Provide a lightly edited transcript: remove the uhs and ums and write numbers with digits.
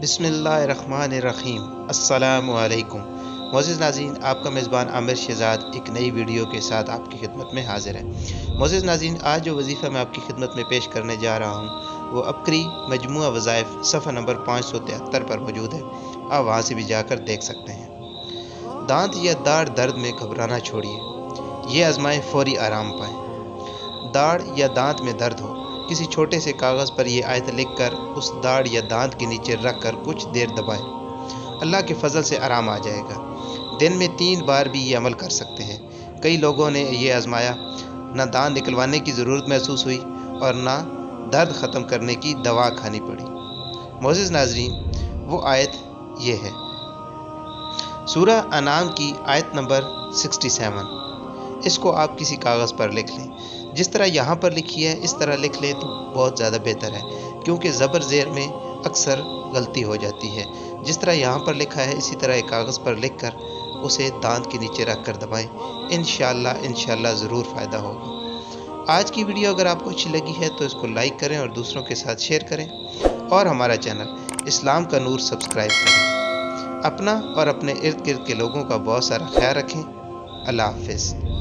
बिस्मिल्लाहिर्रहमानिर्रहीम। अस्सलामु अलैकुम। मोअज़्ज़िज़ नाज़रीन, आपका मेज़बान आमिर शहज़ाद एक नई वीडियो के साथ आपकी खिदमत में हाज़िर है। मोअज़्ज़िज़ नाज़रीन, आज जो वजीफ़ा मैं आपकी खिदमत में पेश करने जा रहा हूँ वो अबकरी मजमूआ वज़ाइफ सफ़ा नंबर 573 पर मौजूद है। आप वहाँ से भी जाकर देख सकते हैं। दांत या दाढ़ दर्द में घबराना छोड़िए, ये आज़माएं फ़ौरी आराम पाएँ। दाढ़ या दांत में दर्द हो, किसी छोटे से कागज़ पर यह आयत लिखकर उस दाढ़ या दांत के नीचे रख कर कुछ देर दबाएं। अल्लाह के फजल से आराम आ जाएगा। दिन में 3 बार भी ये अमल कर सकते हैं। कई लोगों ने ये आजमाया, ना दांत निकलवाने की ज़रूरत महसूस हुई और ना दर्द ख़त्म करने की दवा खानी पड़ी। मोअज़्ज़िज़ नाज़रीन, वो आयत ये है, सूरह अनाम की आयत नंबर 67। इसको आप किसी कागज़ पर लिख लें। जिस तरह यहाँ पर लिखी है इस तरह लिख लें तो बहुत ज़्यादा बेहतर है, क्योंकि ज़बर ज़ेर में अक्सर गलती हो जाती है। जिस तरह यहाँ पर लिखा है इसी तरह एक कागज़ पर लिखकर उसे दांत के नीचे रख कर दबाएँ। इंशाअल्लाह ज़रूर फ़ायदा होगा। आज की वीडियो अगर आपको अच्छी लगी है तो इसको लाइक करें और दूसरों के साथ शेयर करें, और हमारा चैनल इस्लाम का नूर सब्सक्राइब करें। अपना और अपने इर्द गिर्द के लोगों का बहुत सारा ख्याल रखें। अल्लाह हाफ़िज़।